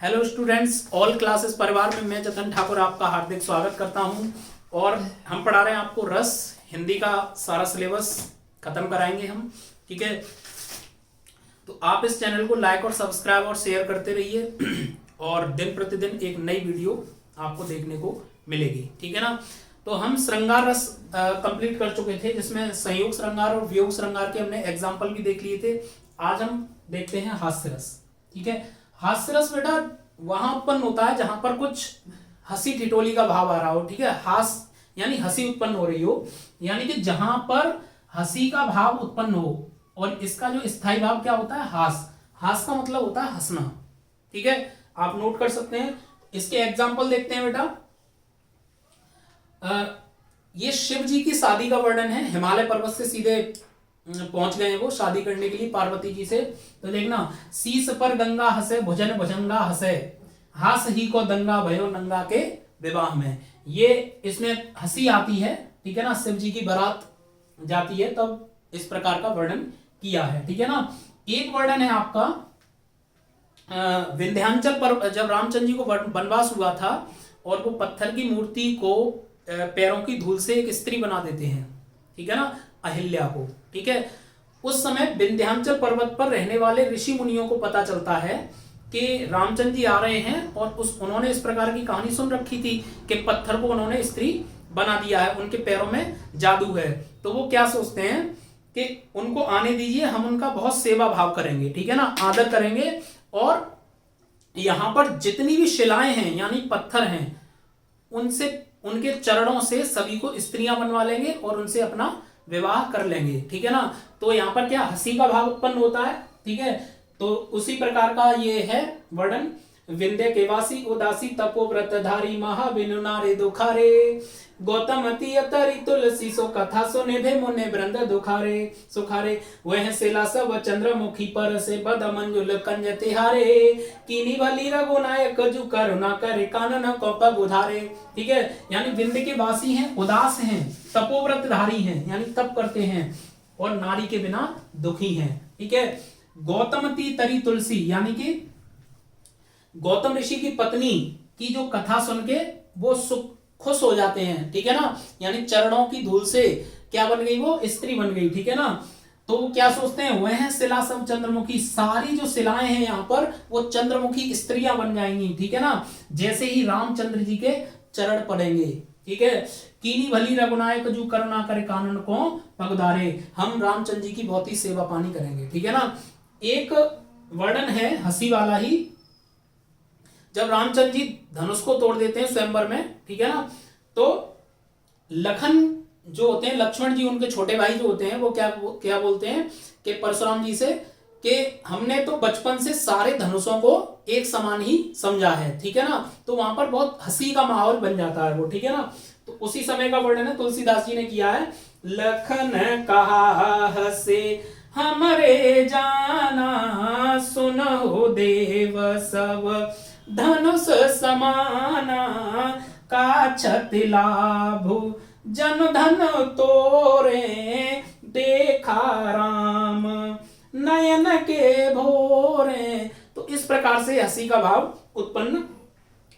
Hello students, all classes परिवार में मैं जतन ठाकुर आपका हार्दिक स्वागत करता हूं। और हम पढ़ा रहे हैं आपको रस हिंदी का सारा सिलेबस खत्म कराएंगे हम। ठीक है, तो आप इस चैनल को लाइक और सब्सक्राइब और शेयर करते रहिए और दिन प्रतिदिन एक नई वीडियो आपको देखने को मिलेगी। ठीक है ना। तो हम श्रृंगार रस कंप्लीट कर चुके थे, जिसमें संयोग श्रृंगार और वियोग श्रृंगार के हमने एग्जाम्पल भी देख लिए थे। आज हम देखते हैं हास्य रस। ठीक है, हास्य रस बेटा वहां उत्पन्न होता है जहां पर कुछ हंसी ठिठोली का भाव आ रहा हो। ठीक है, हास यानी हंसी उत्पन्न हो रही हो, यानी कि जहां पर हंसी का भाव उत्पन्न हो। और इसका जो स्थायी भाव क्या होता है? हास। हास का मतलब होता है हंसना। ठीक है, आप नोट कर सकते हैं। इसके एग्जाम्पल देखते हैं बेटा। ये शिव जी की शादी का वर्णन है। हिमालय पर्वत से सीधे पहुंच गए वो शादी करने के लिए पार्वती जी से। तो देखना, शीस पर गंगा हंसे, भुजन भुजंगा हंसे, हास ही को दंगा भयो नंगा के विवाह में। ये इसमें हंसी आती है। ठीक है ना, शिव जी की बारात जाती है तब इस प्रकार का वर्णन किया है। ठीक है ना। एक वर्णन है आपका विंध्याचल पर जब रामचंद्र जी को वनवास हुआ था और वो पत्थर की मूर्ति को पैरों की धूल से एक स्त्री बना देते हैं। ठीक है ना, अहिल्या को। ठीक है, उस समय विंध्याचल पर्वत पर रहने वाले ऋषि मुनियों को पता चलता है कि रामचंद्र जी आ रहे हैं और उन्होंने इस प्रकार की कहानी सुन रखी थी कि पत्थर को उन्होंने स्त्री बना दिया है, उनके पैरों में जादू है। तो वो क्या सोचते हैं कि उनको आने दीजिए, हम उनका बहुत सेवा भाव करेंगे। ठीक है ना, आदर करेंगे और यहां पर जितनी भी शिलाएं हैं यानी पत्थर हैं, उनसे उनके चरणों से सभी को स्त्रियां बनवा लेंगे और उनसे अपना विवाह कर लेंगे। ठीक है ना। तो यहाँ पर क्या हंसी का भाव उत्पन्न होता है। ठीक है, तो उसी प्रकार का ये है वर्णन। विंध्य केवासी उदासी तपोव्रतधारी महाबिनु नारे दुखारे, गौतमती अतरी तुलसी सो कथा सो निभे मुने वृंद दुखारे सुखारे, वह शिला सब चंद्रमुखी पर से बद मंजुल कंज तिहारे, कीनी भली रघुनायक जु करुणा करे कानन को पग उधारे। ठीक है, यानी विंध्य के वासी हैं, उदास हैं, तपोव्रतधारी हैं यानी तप करते हैं और नारी के बिना दुखी हैं। ठीक है, गौतमती तरी तुलसी यानी कि गौतम ऋषि की पत्नी की जो कथा सुन के वो खुश हो जाते हैं। ठीक है ना, यानी चरणों की धूल से क्या बन गई? वो स्त्री बन गई। ठीक है ना, तो वो क्या सोचते हैं? वह शिला सब चंद्रमुखी, सारी जो शिलाएं हैं यहाँ पर वो चंद्रमुखी स्त्रियां बन जाएंगी। ठीक है ना, जैसे ही रामचंद्र जी के चरण पड़ेंगे। ठीक है, कीनी भली रघुनायक जू करुणा करे कानन को पगदारे, हम रामचंद्र जी की बहुत ही सेवा पानी करेंगे। ठीक है ना। एक वर्णन है हंसी वाला ही, जब रामचंद्र जी धनुष को तोड़ देते हैं स्वयंवर में। ठीक है ना, तो लखन जो होते हैं, लक्ष्मण जी उनके छोटे भाई जो होते हैं, वो क्या बोलते हैं कि परशुराम जी से कि हमने तो बचपन से सारे धनुषों को एक समान ही समझा है। ठीक है ना, तो वहां पर बहुत हंसी का माहौल बन जाता है वो। ठीक है ना, तो उसी समय का वर्णन है तुलसीदास जी ने किया है। लखन कहा हसे हमरे जाना, सुनो देव सब धनुष समाना, काछत लाभु जन धन तोरे, देखा राम नयन के भोरे। तो इस प्रकार से हंसी का भाव उत्पन्न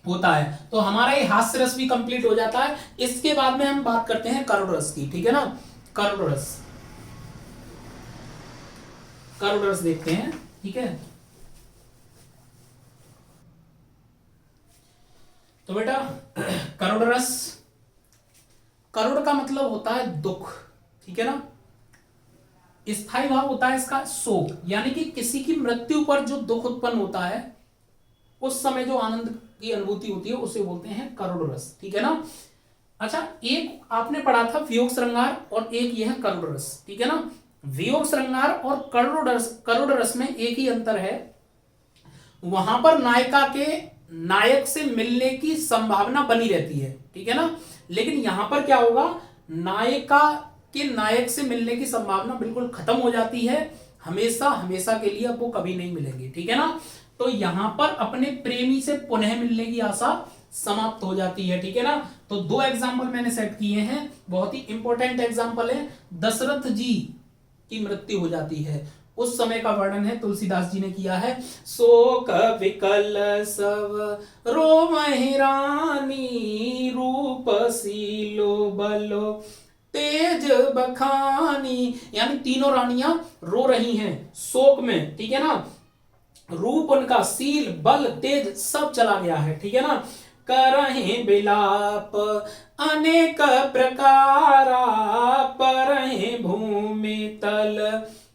होता है। तो हमारा ये हास्य रस भी कंप्लीट हो जाता है। इसके बाद में हम बात करते हैं करुण रस की। ठीक है ना, करुण रस, करुण रस देखते हैं। ठीक है, तो बेटा करुण रस, करुण का मतलब होता है दुख। ठीक है ना, स्थायी भाव होता है इसका शोक, यानी कि किसी की मृत्यु पर जो दुख उत्पन्न होता है उस समय जो आनंद की अनुभूति होती है उसे बोलते हैं करुण रस। ठीक है ना। अच्छा, एक आपने पढ़ा था वियोग श्रृंगार और एक यह है करुण रस। ठीक है ना, वियोग श्रृंगार और करुण रस में एक ही अंतर है, वहां पर नायिका के नायक से मिलने की संभावना बनी रहती है। ठीक है ना, लेकिन यहां पर क्या होगा? नायिका के नायक से मिलने की संभावना बिल्कुल खत्म हो जाती है, हमेशा हमेशा के लिए अब वो कभी नहीं मिलेंगे। ठीक है ना, तो यहां पर अपने प्रेमी से पुनः मिलने की आशा समाप्त हो जाती है। ठीक है ना, तो दो एग्जाम्पल मैंने सेट किए हैं, बहुत ही इंपॉर्टेंट एग्जाम्पल है। दशरथ जी की मृत्यु हो जाती है उस समय का वर्णन है तुलसीदास जी ने किया है। शोक विकल सब रोमहि रानी, रूप सीलो बलो तेज बखानी। यानी तीनों रानियां रो रही हैं शोक में, ठीक है ना। रूप उनका, सील, बल, तेज सब चला गया है, ठीक है ना। करहि बिलाप अनेक प्रकारा, परहि भूमि तल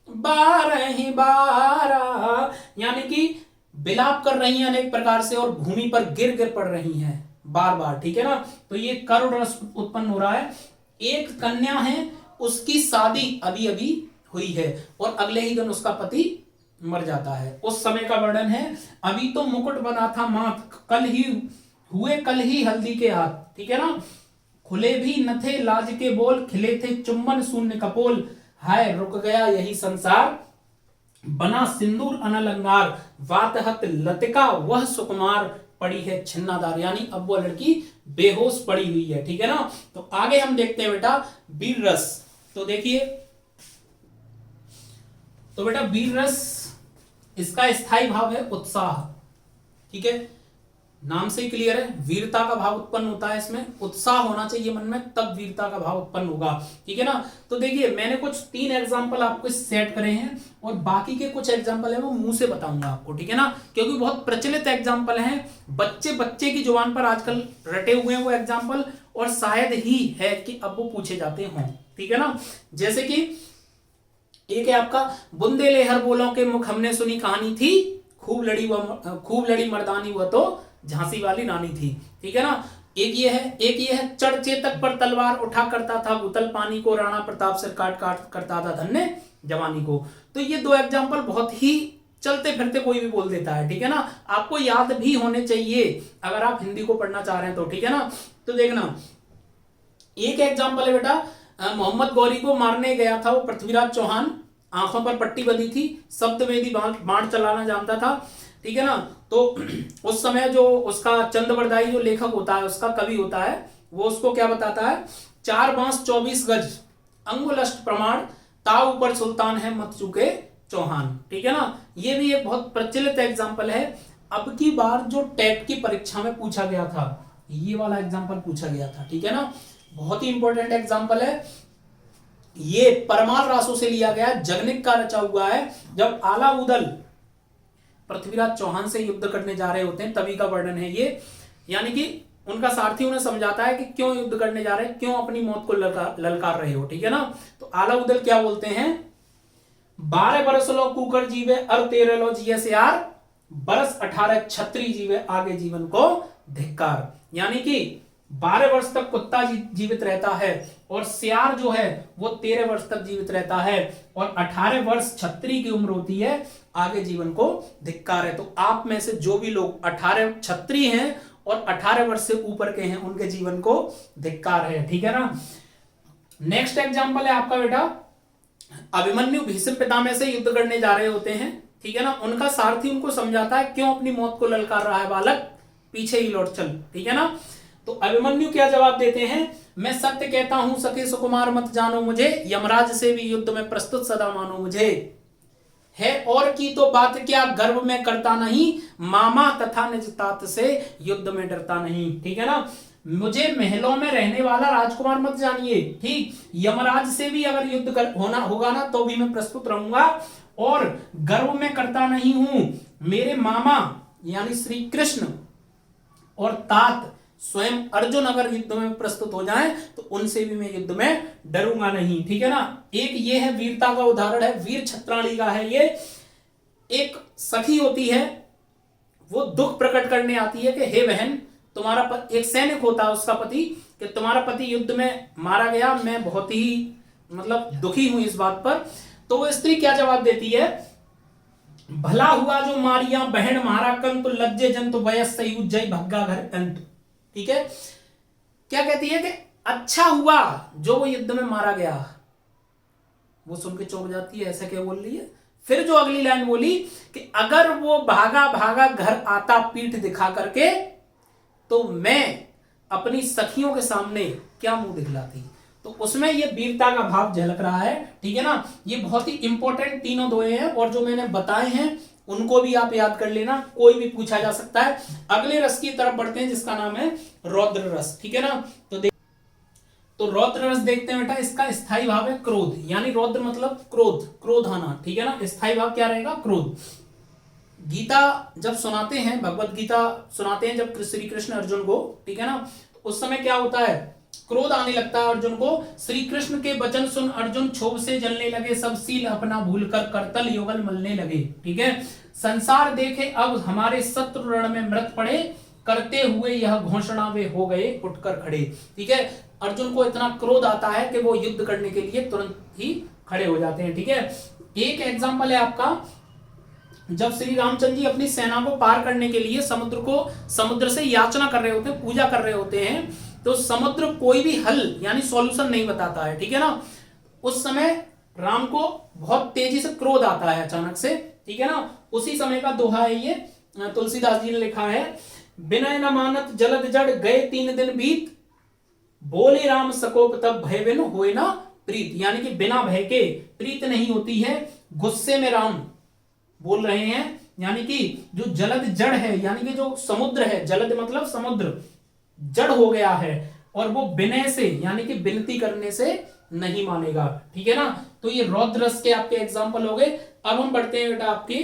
बारहि बारा। यानी कि बिलाप कर रही हैं अनेक प्रकार से और भूमि पर गिर गिर पड़ रही हैं बार बार, ठीक है ना। तो ये करुण रस उत्पन्न हो रहा है। एक कन्या है, उसकी शादी अभी अभी हुई है और अगले ही दिन उसका पति मर जाता है। उस समय का वर्णन है। अभी तो मुकुट बना था माथ, कल ही हल्दी के हाथ, ठीक है ना। खुले भी न थे लाज के बोल, खिले थे चुम्बन शून्य कपोल। हाय रुक गया यही संसार, बना सिंदूर अनलंगार। वातहत लतिका वह सुकुमार, पड़ी है छिन्नादार। यानी अब वो लड़की बेहोश पड़ी हुई है, ठीक है ना। तो आगे हम देखते हैं बेटा वीर रस। तो देखिए, तो बेटा वीर रस, इसका स्थायी भाव है उत्साह, ठीक है। नाम से ही क्लियर है, वीरता का भाव उत्पन्न होता है इसमें, उत्साह होना चाहिए मन में, तब वीरता का भाव उत्पन्न होगा, ठीक है ना। तो देखिए मैंने कुछ 3 एग्जांपल आपको सेट करे हैं और बाकी के कुछ एग्जांपल है वो मुंह से बताऊंगा आपको, ठीक है ना। क्योंकि बहुत प्रचलित एग्जांपल हैं, बच्चे की जुबान पर आजकल रटे हुए हैं वो एग्जाम्पल, और शायद ही है कि अब वो पूछे जाते हों, ठीक है ना। जैसे कि एक है आपका, बुंदे लेहर बोलों के मुख हमने सुनी कहानी थी, खूब लड़ी मर्दानी वह तो झांसी वाली रानी थी, ठीक है ना। एक ये है चढ़ चेतक पर तलवार उठा करता था भूतल पानी को, राणा प्रताप सिर काट करता था धन्य जवानी को। तो ये 2 एग्जाम्पल बहुत ही चलते फिरते कोई भी बोल देता है, ठीक है ना। आपको याद भी होने चाहिए अगर आप हिंदी को पढ़ना चाह रहे हैं तो, ठीक है ना। तो देखना, एक एग्जाम्पल है बेटा, मोहम्मद गौरी को मारने गया था वो पृथ्वीराज चौहान, आंखों पर पट्टी बंधी थी, सप्तवेदी बाण चलाना जानता था, ठीक है ना। तो उस समय जो उसका चंद्रवरदाई जो लेखक होता है, उसका कवि होता है, वो उसको क्या बताता है, 4 बांस 24 गज अंगुलष्ट प्रमाण, ताव ऊपर सुल्तान है मत चुके चौहान, ठीक है ना। ये भी एक बहुत प्रचलित एग्जाम्पल है। अब की बार जो टेट की परीक्षा में पूछा गया था, ये वाला एग्जाम्पल पूछा गया था, ठीक है ना। बहुत ही इंपॉर्टेंट एग्जाम्पल है ये, परमार रासों से लिया गया, जगनिक का रचा हुआ है। जब आला उदल पृथ्वीराज चौहान से युद्ध करने जा रहे होते हैं तभी का वर्णन है ये। यानी कि उनका सारथी उन्हें समझाता है कि क्यों युद्ध करने जा रहे हैं, क्यों अपनी मौत को ललकार रहे हो, ठीक है ना। तो आला उदल क्या बोलते हैं, 12 बरस लो कुकर जीवे अर 13 लो जिये सियार, बरस 18 छत्री जीवे आगे जीवन को धिक्कार। यानी कि 12 वर्ष तक कुत्ता जीवित रहता है और सियार जो है वो 13 वर्ष तक जीवित रहता है, और 18 वर्ष छत्री की उम्र होती है, आगे जीवन को धिक्कार है। तो आप में से जो भी लोग 18 छत्री हैं और 18 वर्ष से ऊपर के हैं, उनके जीवन को धिक्कार है, ठीक है ना। नेक्स्ट एग्जांपल है आपका बेटा, अभिमन्यु भीष्म पितामह से युद्ध करने जा रहे होते हैं, ठीक है ना। उनका सारथी उनको समझाता है क्यों अपनी मौत को ललकार रहा है बालक, पीछे ही लौट चल, ठीक है ना। तो अभिमन्यु क्या जवाब देते हैं, मैं सत्य कहता हूं सखे सुकुमार मत जानो मुझे, यमराज से भी युद्ध में प्रस्तुत सदा मानो मुझे। है और की तो बात क्या गर्व में करता नहीं, मामा तथा निज तात से युद्ध में डरता नहीं, ठीक है ना। मुझे महलों में रहने वाला राजकुमार मत जानिए, ठीक, यमराज से भी अगर युद्ध होना होगा ना तो भी मैं प्रस्तुत रहूंगा, और गर्व में करता नहीं हूं, मेरे मामा यानी श्री कृष्ण और तात स्वयं अर्जुन अगर युद्ध में प्रस्तुत हो जाएं तो उनसे भी मैं युद्ध में डरूंगा नहीं, ठीक है ना। एक ये है वीरता का उदाहरण है, वीर छत्राणी का है ये। एक सखी होती है, वो दुख प्रकट करने आती है कि हे बहन, तुम्हारा एक सैनिक होता है उसका पति, कि तुम्हारा पति युद्ध में मारा गया, मैं बहुत ही मतलब दुखी हूं इस बात पर। तो वो स्त्री क्या जवाब देती है, भला हुआ जो मारिया बहन मारा कंत, लज्जे जंतु वयस सही जय भग्गा घर अंत, ठीक है। क्या कहती है कि अच्छा हुआ जो वो युद्ध में मारा गया। वो सुन के चौंक जाती है, ऐसा क्या बोल रही है। फिर जो अगली लाइन बोली कि अगर वो भागा भागा घर आता पीठ दिखा करके, तो मैं अपनी सखियों के सामने क्या मुंह दिखलाती। तो उसमें ये वीरता का भाव झलक रहा है, ठीक है ना। ये बहुत ही इंपॉर्टेंट तीनों दोहे हैं, और जो मैंने बताए हैं उनको भी आप याद कर लेना, कोई भी पूछा जा सकता है। अगले रस की तरफ बढ़ते हैं जिसका नाम है रौद्र रस, ठीक है ना। तो रौद्र रस देखते हैं बेटा, इसका स्थायी भाव है क्रोध, यानी रौद्र मतलब क्रोध, क्रोध आना, ठीक है ना। स्थायी भाव क्या रहेगा, क्रोध। गीता जब सुनाते हैं, भगवत गीता सुनाते हैं जब श्री कृष्ण अर्जुन को, ठीक है ना, तो उस समय क्या होता है, क्रोध आने लगता है अर्जुन को। श्री कृष्ण के वचन सुन अर्जुन क्षोभ से जलने लगे, सब सील अपना भूलकर करतल युगल मलने लगे, ठीक है। संसार देखे अब हमारे शत्रु रण में मृत पड़े, करते हुए यह घोषणा वे हो गए उठकर खड़े, ठीक है। अर्जुन को इतना क्रोध आता है कि वो युद्ध करने के लिए तुरंत ही खड़े हो जाते हैं, ठीक है। एक एग्जाम्पल है आपका, जब श्री रामचंद्र जी अपनी सेना को पार करने के लिए समुद्र से याचना कर रहे होते हैं, पूजा कर रहे होते हैं, तो समुद्र कोई भी हल यानी सॉल्यूशन नहीं बताता है, ठीक है ना। उस समय राम को बहुत तेजी से क्रोध आता है अचानक से, ठीक है ना। उसी समय का दोहा है ये, तुलसीदास जी ने लिखा है, बिनय न मानत जलद जड़ गए 3 दिन बीत, बोले राम सकोप तब भय बिन होए ना प्रीत, यानी कि बिना भय के प्रीत नहीं होती है। गुस्से में राम बोल रहे हैं, यानी कि जो जलद जड़ है, यानी कि जो समुद्र है, जलद मतलब समुद्र, जड़ हो गया है, और वो विनय से यानी कि विनती करने से नहीं मानेगा, ठीक है ना। तो ये रौद्र रस के आपके एग्जाम्पल हो गए। अब हम बढ़ते हैं बेटा आपकी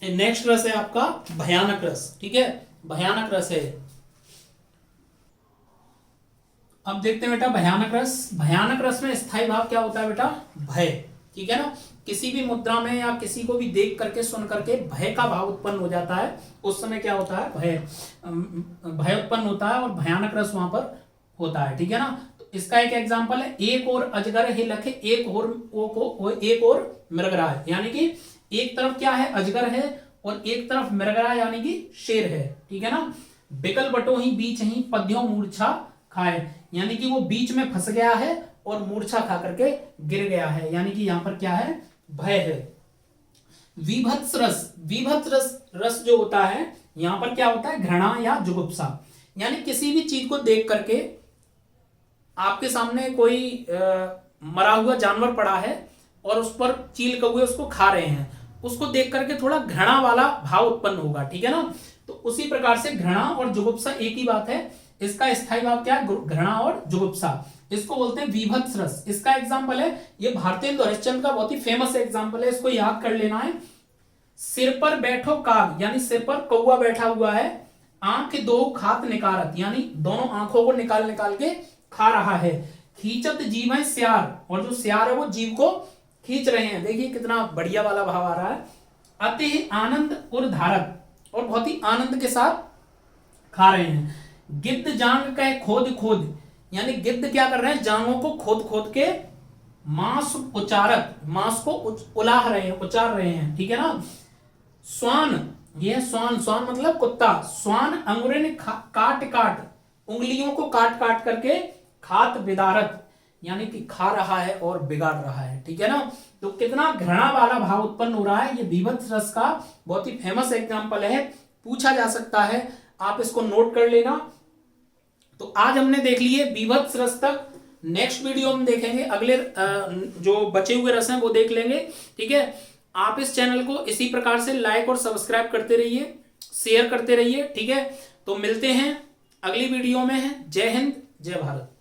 नेक्स्ट रस है आपका भयानक रस, ठीक है, भयानक रस है। अब देखते हैं बेटा भयानक रस। भयानक रस में स्थायी भाव क्या होता है बेटा, भय, ठीक है ना। किसी भी मुद्रा में या किसी को भी देख करके सुन करके भय का भाव उत्पन्न हो जाता है, उस समय क्या होता है, भय उत्पन्न होता है, और भयानक रस वहां पर होता है, ठीक है ना। तो इसका एक एग्जांपल है, एक और अजगर है लखे, एक और मृगराज, यानी कि एक तरफ क्या है, अजगर है, और एक तरफ मृगराज यानी कि शेर है, ठीक है ना। बिकल बटो ही बीच ही पद्यों मूर्छा खाए, यानी कि वो बीच में फंस गया है और मूर्छा खा करके गिर गया है, यानी कि यहां पर क्या है, भय है। विभत्स रस, विभत्स रस जो होता है यहां पर क्या होता है, घृणा या जुगुप्सा, यानी किसी भी चीज को देख करके आपके सामने कोई मरा हुआ जानवर पड़ा है और उस पर चील कौवे उसको खा रहे हैं, उसको देख करके थोड़ा घृणा वाला भाव उत्पन्न होगा, ठीक है ना। तो उसी प्रकार से घृणा और जुगुप्सा एक ही बात है। इसका स्थायी भाव क्या है, घृणा और जुगुप्सा, इसको बोलते हैं विभत्स रस। इसका एग्जांपल है, ये भारतेंदु हरिश्चंद्र का बहुत ही फेमस एग्जांपल है, इसको याद कर लेना है। सिर पर बैठो काग, यानी सिर पर कौवा बैठा हुआ है, आंख दो खात निकारत, यानी दोनों आंखों को निकाल निकाल के खा रहा है। खींचत जीव है सियार, और जो सियार है वो जीव को खींच रहे हैं, देखिए कितना बढ़िया वाला भाव आ रहा है। अति आनंद उर धारत, और बहुत ही आनंद के साथ खा रहे हैं। गिद्ध जांग का खोद खोद, यानी गिद्ध क्या कर रहे हैं, जांगों को खोद खोद के मांस उचारत, मांस को उलाह रहे हैं, उचार रहे हैं, ठीक है ना। स्वान, यह स्वान, स्वान मतलब कुत्ता, स्वान अंगुरिन काट काट, उंगलियों को काट काट करके खात बिदारत, यानी कि खा रहा है और बिगाड़ रहा है, ठीक है ना। तो कितना घृणा वाला भाव उत्पन्न हो रहा है, ये विभत्स रस का बहुत ही फेमस एग्जांपल है, पूछा जा सकता है, आप इसको नोट कर लेना। तो आज हमने देख लिए विभत्स रस तक, नेक्स्ट वीडियो में देखेंगे अगले जो बचे हुए रस हैं वो देख लेंगे, ठीक है। आप इस चैनल को इसी प्रकार से लाइक और सब्सक्राइब करते रहिए, शेयर करते रहिए, ठीक है। तो मिलते हैं अगली वीडियो में, जय हिंद जय भारत।